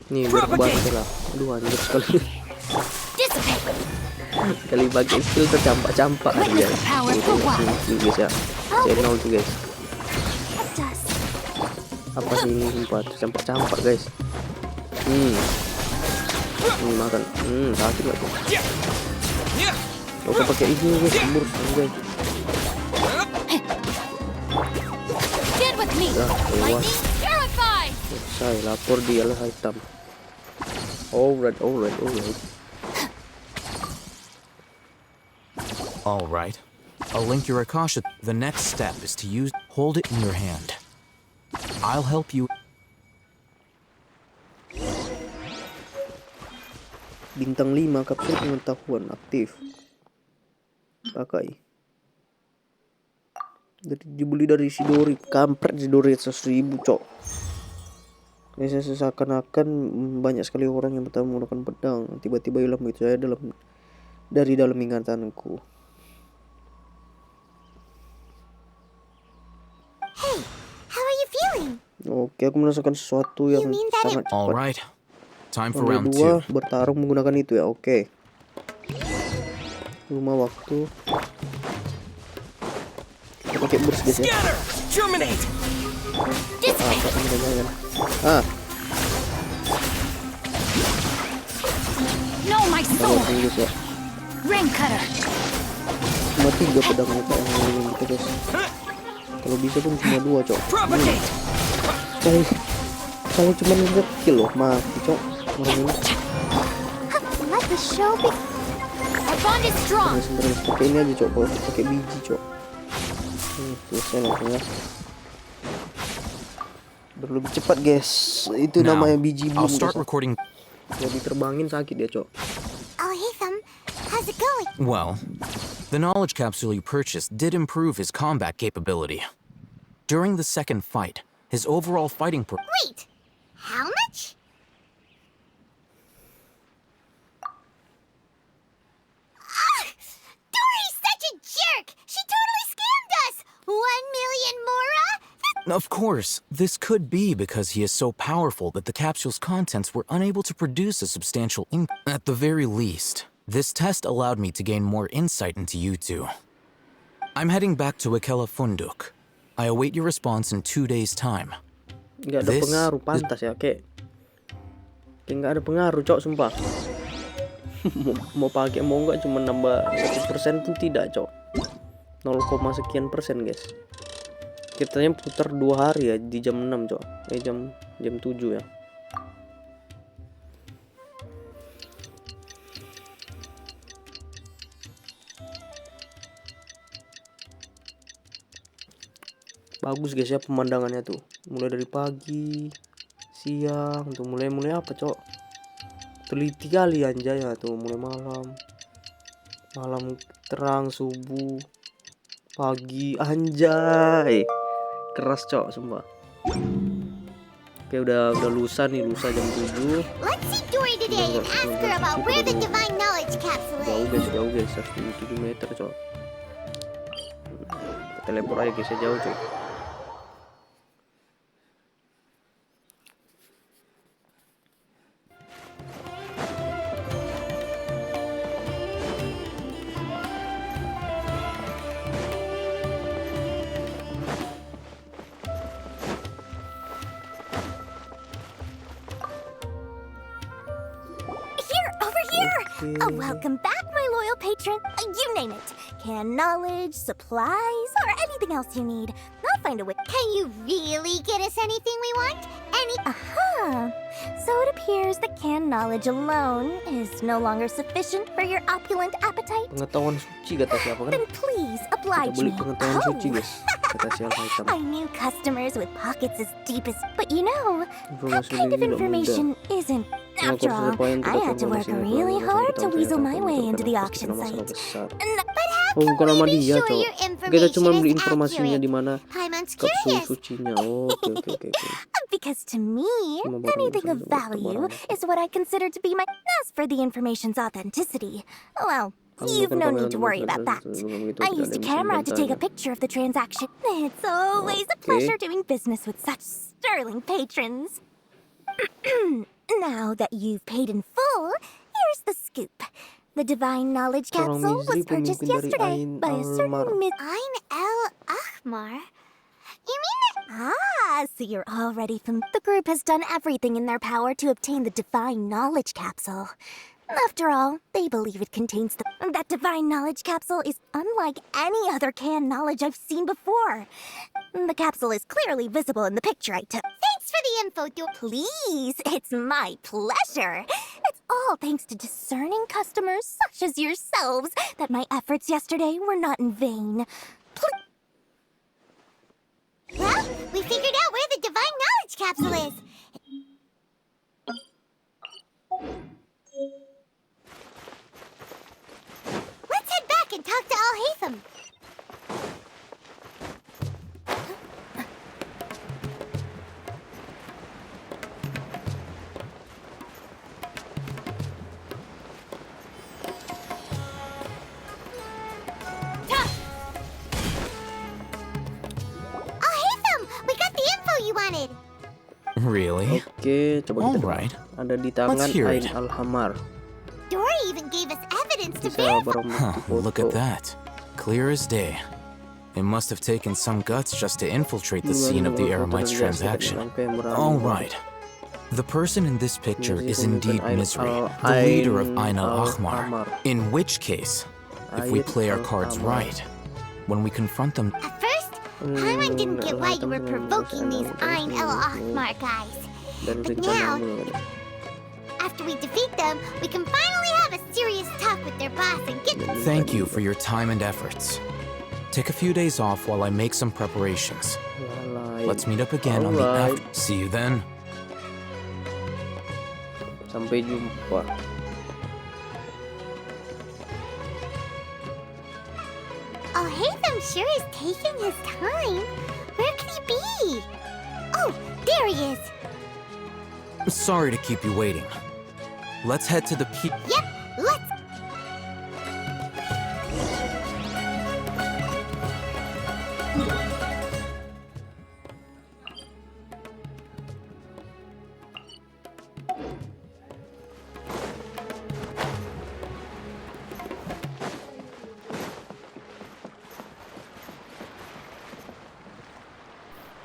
S1: Nih banget lah. Aduh anjir sekali. Kali bagi skill tercampak-campak aja. Ini guys ya. Channel tuh guys. Apa sih ini sumpah tercampak-campak guys. Ini makan. Sakit lah tuh. Oke pakai ini guys, sembur guys. Saya lapor dia lah hitam. Alright.
S10: Alright. I'll link your Akasha. The next step is to hold it in your hand. I'll help you.
S1: Bintang 5 kapsul pengetahuan aktif. Pakai. Dibeli dari si Dori. Kampret si Dori 100.000 cok. Ini seakan-akan banyak sekali orang yang pertama menggunakan pedang. Tiba-tiba hilang begitu saya dari dalam ingatanku.
S5: Hey, how are you feeling?
S1: Oke, aku merasakan sesuatu yang sangat cepat.
S10: Alright, time for
S1: round 2 bertarung menggunakan itu ya. Oke. Rumah waktu. Kita pakai burst guys ya.
S2: No, my soul. Rain cutter.
S1: Cuma 3 pedang kita yang ngeliling gitu guys. Kalau bisa pun cuma 2 cok. Kalau cuma kill loh mati cok.
S5: Let the show be.
S2: Our bond is strong.
S1: Sebenarnya pakai ini aja cok. Kalau pakai biji cok. Selesai langsung ya. Biar lebih cepat guys. Itu
S10: Now,
S1: namanya biji
S10: I'll
S1: bulu.
S10: start
S1: guys.
S10: recording.
S1: Kalau diterbangin sakit dia, Cok.
S5: Oh, Haytham, how's it going?
S10: Well, the knowledge capsule you purchased did improve his combat capability. During the second fight, his overall fighting
S5: Wait, how much? Dory's such a jerk! She totally scammed us! 1 million mora?
S10: Of course, this could be because he is so powerful that the capsule's contents were unable to produce a substantial income. At the very least, this test allowed me to gain more insight into you two. I'm heading back to Ikela Funduk. I await your response in 2 days' time.
S1: Nggak ada pengaruh, pantas ya, kayak nggak ada pengaruh, Cok, sumpah. mau pakai mau nggak cuma nambah 1% pun tidak, Cok. 0, sekian persen, guys. Kitanya putar 2 hari ya di jam 6, Cok. Jam 7 ya. Bagus guys ya pemandangannya tuh. Mulai dari pagi, siang, tuh mulai apa, Cok? Teliti kali anjay ya tuh, mulai malam terang, subuh, pagi, anjay. Keras, Cok, sumpah. Oke, udah lusa nih, lusa jam 7.
S5: Let's see Dory today and ask her about where the divine knowledge capsule is.
S1: Jauh guys, 107 meter, Cok. Teleport aja guys, jauh, Cok.
S5: Oh, welcome back, my loyal patron. You name it. Can knowledge, supplies, or anything else you need. I'll find a way. Can you really get us anything we want? Aha! So it appears that canned knowledge alone is no longer sufficient for your opulent appetite.
S1: Pengetahuan suci kata siapa kan?
S5: Then please oblige
S1: Kita beli
S5: me.
S1: pengetahuan suci, guys. Kata si Alhaitam.
S5: I knew customers with pockets as deep as... But you know, that
S1: Informasi
S5: kind of
S1: ini tidak
S5: information
S1: mudah.
S5: isn't...
S1: Nah,
S5: After all,
S1: kalau
S5: I had to work really hard to weasel my way into the auction site.
S1: Oh, bukan nama dia,
S5: sure
S1: Cok.
S5: your
S1: Kita cuma
S5: information
S1: beli
S5: is
S1: informasinya di mana
S5: Paimon's
S1: kapsul
S5: curious.
S1: sucinya. Oh, oke.
S5: Because to me, anything of value is what I consider to be my... As for the information's authenticity, well, you've no need to worry about that. I used a camera to take a picture of the transaction. It's always a pleasure doing business with such sterling patrons. Now that you've paid in full, here's the scoop. The divine knowledge capsule was purchased yesterday by a certain Miss Ain El Ahmar. You mean that? Ah, so you're already from... The group has done everything in their power to obtain the divine knowledge capsule. After all, they believe it contains that divine knowledge capsule is unlike any other canned knowledge I've seen before. The capsule is clearly visible in the picture I took. Thanks for the info, Please, it's my pleasure. It's all thanks to discerning customers such as yourselves that my efforts yesterday were not in vain. Well, we figured out where the divine knowledge capsule is. Let's head back and talk to Al-Haytham. Al-Haytham, we got the info you wanted.
S10: Really?
S1: Oke, coba kita
S10: Alright.
S1: ada di tangan
S10: Let's hear it.
S1: Ain Al-Hamar.
S5: Dory even gave us evidence to
S1: Bisa
S5: verify.
S1: barang bukti foto.
S10: Look at that. Clear as day. It must have taken some guts just to infiltrate the scene of the Eremites transaction. All right. The person in this picture is indeed Misery, the leader of Ain al-Ahmar. In which case, if we play our cards right, when we confront them...
S5: At first, Paimon didn't get why you were provoking these Ain El Ahmar guys. But now, after we defeat them, we can finally have a serious talk with their boss and get them.
S10: Thank you for your time and efforts. Take a few days off while I make some preparations.
S1: Alright.
S10: Let's meet up again on the
S1: Alright.
S10: after. See you then.
S1: Sampai jumpa.
S5: Oh, Haytham sure is taking his time. Where could he be? Oh, there he is.
S10: Sorry to keep you waiting. Let's head to the
S5: Yep, let's.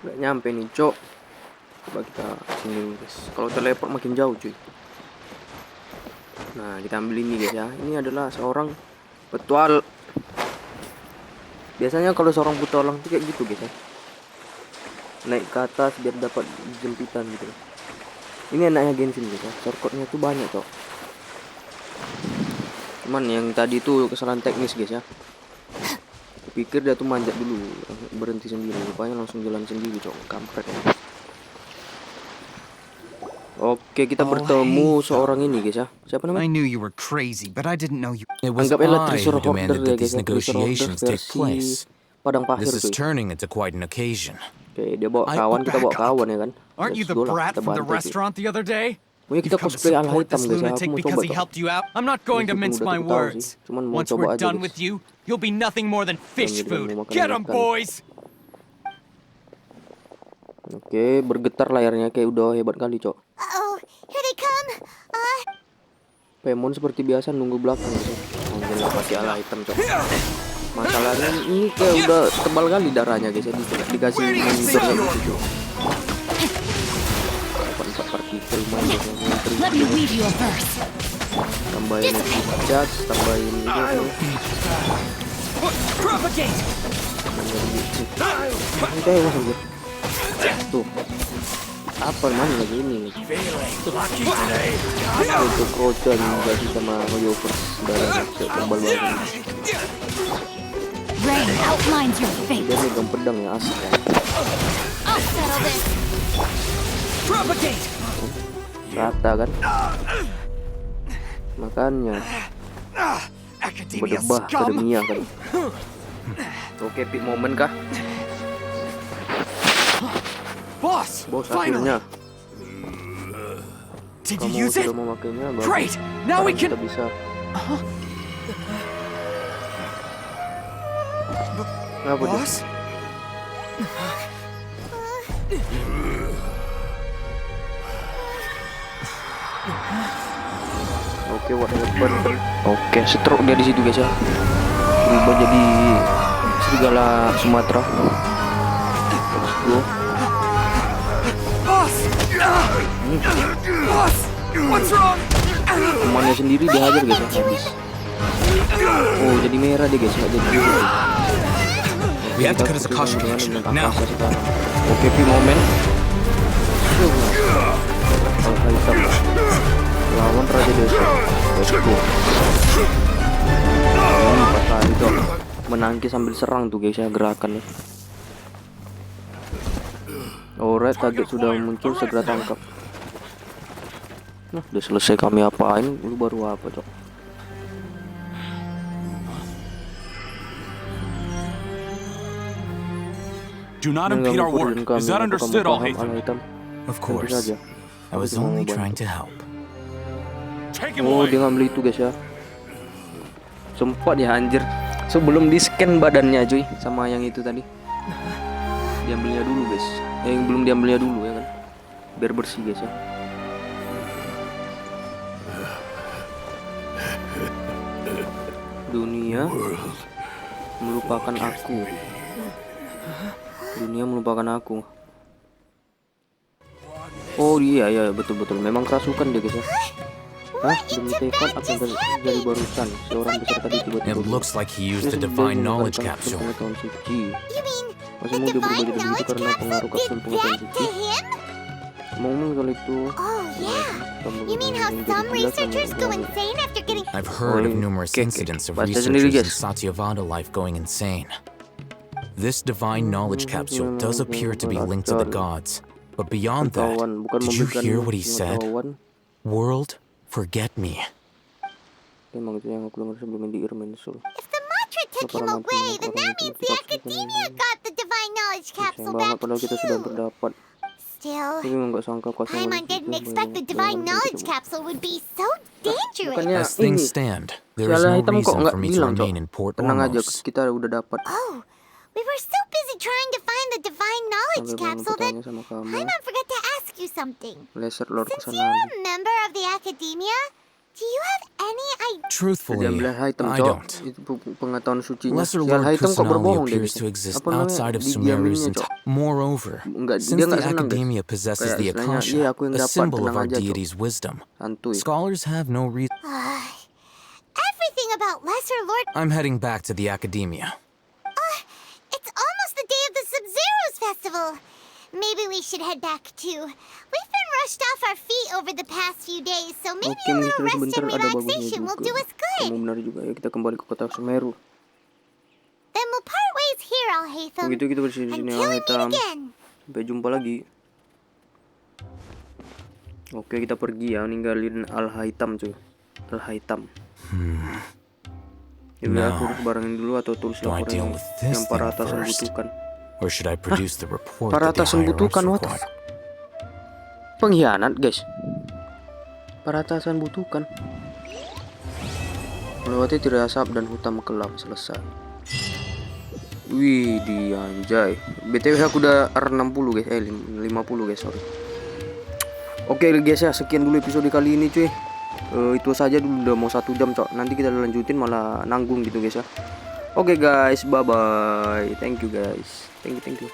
S1: Udah nyampe nih, Cok. Coba kita sini dulu, guys. Kalau teleport makin jauh, cuy. Nah, kita ambil ini, guys ya. Ini adalah seorang petualang. Biasanya kalau seorang petualang itu kayak gitu, guys ya. Naik ke atas biar dapat jempitan gitu. Ini enaknya Genshin, guys ya. Shortcutnya tuh banyak, Cok. Cuman yang tadi itu kesalahan teknis, guys ya. Pikir dia tuh manjat dulu, berhenti sendiri, rupanya langsung jalan sendiri, Cok. Kampret ya. Oke, kita bertemu seorang ini, guys ya. Siapa namanya?
S9: I knew you were crazy, but I didn't know you.
S10: It was
S1: Anggaplah
S10: I
S1: Treasure
S10: who demanded
S1: Hoarder ya,
S10: that
S1: guys
S10: these
S1: ya. Treasure Hoarder
S10: negotiations take
S1: versi
S10: place.
S1: Padang pasir,
S10: This is
S1: cuy.
S10: turning into quite an occasion.
S1: Oke, dia bawa kawan, kita bawa kawan ya kan.
S9: Aren't you
S1: Let's
S9: the
S1: go lah,
S9: brat
S1: kita
S9: from the
S1: bantai, cuy.
S9: restaurant the other day?
S1: Pokoknya kita
S9: You've come to
S1: cosplay ala
S9: support
S1: hitam,
S9: this
S1: guys ya. Aku
S9: lunatic
S1: mau
S9: because
S1: coba,
S9: he
S1: Cok.
S9: helped you out? I'm not going to
S1: Meskipun
S9: mince
S1: udah
S9: my
S1: aku tahu
S9: words.
S1: sih, cuman mau
S9: Once
S1: coba
S9: we're
S1: aja,
S9: done
S1: guys.
S9: with you, you'll be nothing more than fish
S1: Jangan
S9: food.
S1: mau makan
S9: Get 'em,
S1: ikan.
S9: boys!
S1: Oke, bergetar layarnya kayak udah hebat kali, Cok.
S5: Uh-oh, here they come.
S1: Pemon seperti biasa nunggu belakang, guys ya. Anjir, nggak pakai ala hitam, Cok. Masalahnya ini kayak udah tebal kali darahnya, guys ya. Dikasih monitornya gitu, Cok. 4 partikel main, guys ya.
S2: Let me weave you a verse.
S1: Tambahin cat, tambahin itu.
S2: Propagate.
S1: Oke, Mas anjir. Tuh. Apa mana lagi ini? Untuk Archon jadi sama Hoyoverse darah tebal banget.
S2: Rain outlines your fate.
S1: Dia megang pedang ya, asik ya.
S5: I'll settle this.
S2: Propagate.
S1: Rata kan? Makanya berdebah akademia kan. Oke, peak moment kah?
S9: Boss,
S1: Bos,
S9: finally.
S1: akhirnya
S9: Did
S1: kamu
S9: you use it?
S1: sudah memakainya. Bagus.
S9: Great. Now we
S1: Sekarang
S9: can.
S1: kita bisa. Apa dia?
S9: Boss?
S1: Oke, what happened? Oke, stroke dia di situ, guys ya. Berubah jadi serigala Sumatera. Let's go.
S9: Boss! Boss! What's wrong?
S1: Temannya sendiri dihajar, guys ya. Habis. Oh, jadi merah dia, guys ya. Jadi biru.
S12: We have to cut his Akasha connection. Now.
S1: Oke, peak moment. Kalau hitam lawan Raja Desa. Let's go. Ini 4 kali tuh. Menangkis sambil serang tuh, guys ya, gerakannya. Alright, target sudah muncul, segera tangkap. Nah, udah selesai kami apain, lu baru apa, Cok?
S3: Do not impede our work. Is that understood, all Haytham?
S10: Of course. I was only trying to help.
S3: Take him
S1: Oh,
S3: away.
S1: dia ngambil itu, guys ya. Sempat ya, anjir. Sebelum di scan badannya, cuy, sama yang itu tadi. Diambilnya dulu, guys. Yang belum diambilnya dulu ya kan. Biar bersih, guys ya. Dunia melupakan aku. Dunia melupakan aku. Oh iya ya, betul-betul memang kerasukan dia, guys ya. Hah? Demi tekad apa yang terjadi barusan? Seorang besar tadi tiba-tiba.
S10: It looks like he used the divine knowledge capsule.
S1: Pengetahuan suci.
S5: You mean
S1: Masih
S5: the
S1: mau dia berubah
S5: divine
S1: jadi begitu
S5: knowledge
S1: karena pengaruh
S5: capsule
S1: kapsul
S5: did
S1: pengetahuan
S5: that
S1: suci.
S5: to him?
S1: Ngomong kali itu.
S5: Oh yeah. You mean how some researchers go insane after getting...
S10: I've heard of numerous
S1: Oke,
S10: incidents of
S1: baca sendiri,
S10: researchers in
S1: guys.
S10: Satyavada life going insane. This divine knowledge capsule does appear to be linked to the gods. But beyond that, did you hear what he said? World, forget me.
S5: If the mantra took him away, then that means the academia got the divine knowledge capsule back too. Still, Paimon didn't expect the divine knowledge capsule would be so dangerous.
S10: As things stand, there is no reason for me to remain in Port Ormos.
S5: Oh, we were so busy trying to find the divine knowledge capsule that Paimon forgot to ask you something. Since you're a member of the academia, do you have any idea?
S10: Truthfully, I don't. Lesser Lord Kusanali appears to exist outside of Sumeru's Moreover, since the academia possesses the Akasha, a symbol of our deity's wisdom, scholars have no reason.
S5: Everything about Lesser Lord.
S10: I'm heading back to the academia.
S5: It's almost the day of the Sub-Zero's festival. Maybe we should head back too. We've been rushed off our feet over the past few days, so maybe a little rest and relaxation will do us good.
S1: Benar juga ya, kita kembali ke kota Sumeru.
S5: Then we'll part ways here, Al-Haytham.
S1: Begitu kita bersih di sini, Al-Haytham. Sampai jumpa lagi. Oke, kita pergi ya, ninggalin Al-Haytham cuy. Al-Haytham. Jadi aku harus barengin dulu atau tulis laporan yang para atasan butuhkan.
S10: Or should I produce the report
S1: Para
S10: that the
S1: atasan
S10: higher ups
S1: butuhkan, what the
S10: require?
S1: fuck? Pengkhianat guys. Para atasan butuhkan. Melewati tirai asap dan hutan kelam selesai. Wih, di anjay. BTW aku udah R60 guys, 50 guys, sorry. Oke guys ya, sekian dulu episode kali ini cuy. Itu saja dulu, udah mau 1 jam cok. Nanti kita lanjutin malah nanggung gitu guys ya. Oke guys, bye bye. Thank you guys. Thank you.